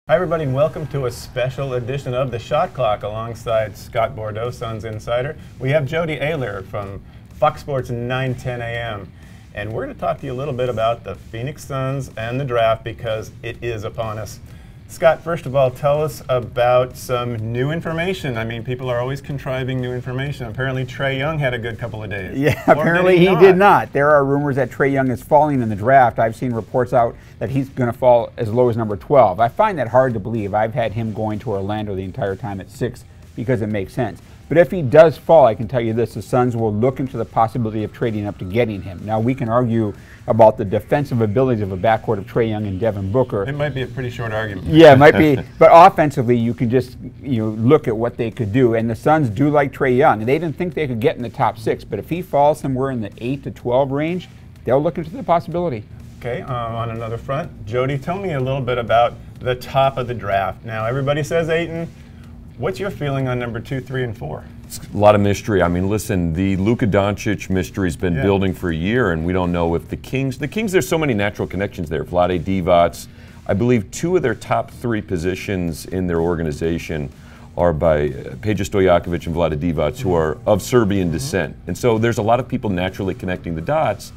Hi everybody and welcome to a special edition of The Shot Clock alongside Scott Bordow, Suns Insider. We have Jody Oehler from Fox Sports 910 AM. And we're going to talk to you a little bit about the Phoenix Suns and the draft because it is upon us. Scott, first of all, tell us about some new information. I mean, people are always contriving new information. Apparently Trey Young had a good couple of days. Yeah, apparently he did not. There are rumors that Trey Young is falling in the draft. I've seen reports out that he's going to fall as low as number 12. I find that hard to believe. I've had him going to Orlando the entire time at 6 because it makes sense. But if he does fall, I can tell you this, the Suns will look into the possibility of trading up to getting him. Now, we can argue about the defensive abilities of a backcourt of Trey Young and Devin Booker. It might be a pretty short argument. Yeah, it might be. But offensively, you can just look at what they could do. And the Suns do like Trey Young. They didn't think they could get in the top 6. But if he falls somewhere in the 8 to 12 range, they'll look into the possibility. Okay, on another front, Jody, tell me a little bit about the top of the draft. Now, everybody says Ayton. What's your feeling on number 2, 3, and 4? It's a lot of mystery. I mean, listen, the Luka Doncic mystery's been building for a year, and we don't know if the Kings, there's so many natural connections there. Vlade Divac, I believe 2 of their top 3 positions in their organization are by Peja Stojakovic and Vlade Divac, who are of Serbian descent. And so there's a lot of people naturally connecting the dots.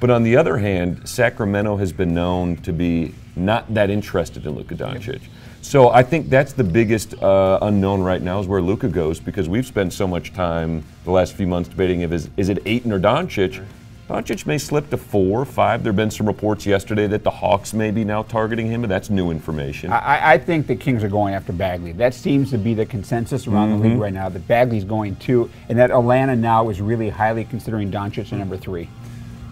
But on the other hand, Sacramento has been known to be not that interested in Luka Doncic. So I think that's the biggest unknown right now is where Luka goes, because we've spent so much time the last few months debating if is it Ayton or Doncic. Doncic may slip to 4 or 5. There have been some reports yesterday that the Hawks may be now targeting him, but that's new information. I think the Kings are going after Bagley. That seems to be the consensus around the league right now, that Bagley's going 2, and that Atlanta now is really highly considering Doncic at number 3.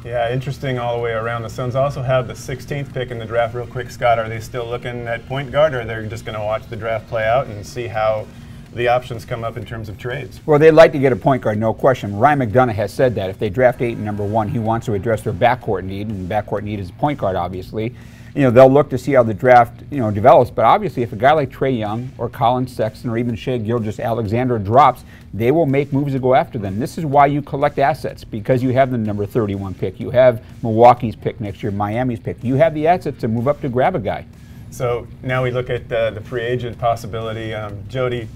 Yeah, interesting all the way around. The Suns also have the 16th pick in the draft. Real quick, Scott, are they still looking at point guard, or are they just going to watch the draft play out and see how the options come up in terms of trades? Well, they'd like to get a point guard, no question. Ryan McDonough has said that if they draft Ayton number 1, he wants to address their backcourt need, and backcourt need is point guard, obviously. They'll look to see how the draft, develops. But obviously, if a guy like Trey Young or Colin Sexton or even Shai Gilgeous-Alexander drops, they will make moves to go after them. This is why you collect assets, because you have the number 31 pick. You have Milwaukee's pick next year, Miami's pick. You have the assets to move up to grab a guy. So now we look at the free agent possibility. Jody,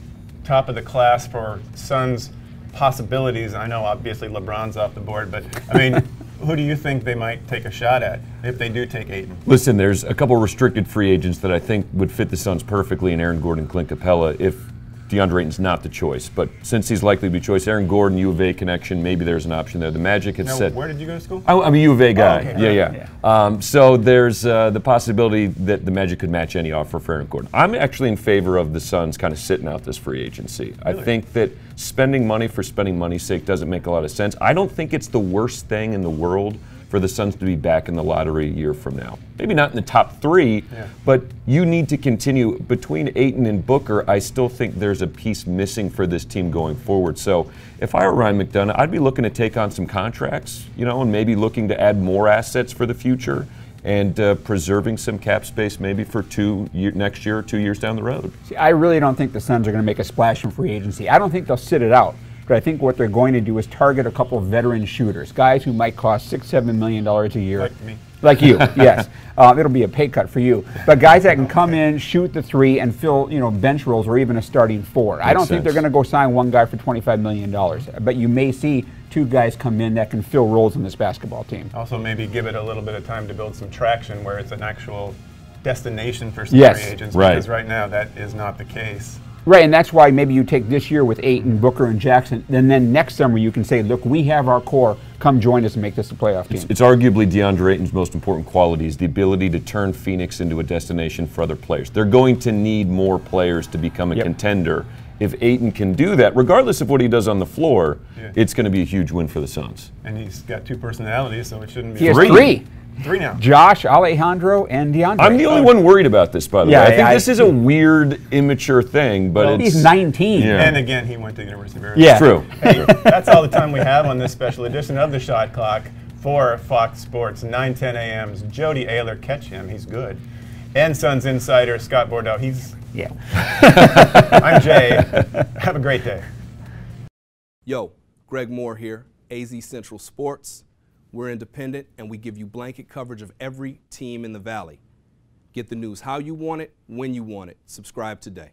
top of the class for Suns possibilities. I know obviously LeBron's off the board, but I mean, who do you think they might take a shot at if they do take Ayton? Listen, there's a couple restricted free agents that I think would fit the Suns perfectly in Aaron Gordon, Clint Capella, if DeAndre Ayton's not the choice. But since he's likely to be choice, Aaron Gordon, U of A connection, maybe there's an option there. The Magic had said. Where did you go to school? I'm a U of A guy. Oh, okay. Yeah. So there's the possibility that the Magic could match any offer for Aaron Gordon. I'm actually in favor of the Suns kind of sitting out this free agency. Really? I think that spending money for spending money's sake doesn't make a lot of sense. I don't think it's the worst thing in the world for the Suns to be back in the lottery a year from now. Maybe not in the top 3, but you need to continue. Between Ayton and Booker, I still think there's a piece missing for this team going forward. So if I were Ryan McDonough, I'd be looking to take on some contracts, and maybe looking to add more assets for the future and preserving some cap space maybe for next year or 2 years down the road. See, I really don't think the Suns are going to make a splash in free agency. I don't think they'll sit it out. But I think what they're going to do is target a couple of veteran shooters, guys who might cost $6-7 million a year. Like me. Like you, yes. It'll be a pay cut for you. But guys that can come in, shoot the 3, and fill bench roles or even a starting 4. I don't think they're going to go sign one guy for $25 million. But you may see 2 guys come in that can fill roles in this basketball team. Also maybe give it a little bit of time to build some traction where it's an actual destination for some free agents. Because right now that is not the case. Right, and that's why maybe you take this year with Ayton, Booker, and Jackson, and then next summer you can say, look, we have our core. Come join us and make this a playoff team. It's arguably DeAndre Ayton's most important quality is the ability to turn Phoenix into a destination for other players. They're going to need more players to become a contender. If Ayton can do that, regardless of what he does on the floor, it's going to be a huge win for the Suns. And he's got 2 personalities, so it shouldn't be. He has 3. 3 now. Josh, Alejandro, and DeAndre. I'm the only one worried about this, by the way. I think this is a weird, immature thing, but he's 19. And again, he went to the University of Arizona. Yeah. True. Hey, that's all the time we have on this special edition of The Shot Clock for Fox Sports 910 AM's Jody Oehler. Catch him, he's good. And Suns Insider Scott Bordow. I'm Jay. Have a great day. Yo, Greg Moore here, AZ Central Sports. We're independent and we give you blanket coverage of every team in the Valley. Get the news how you want it, when you want it. Subscribe today.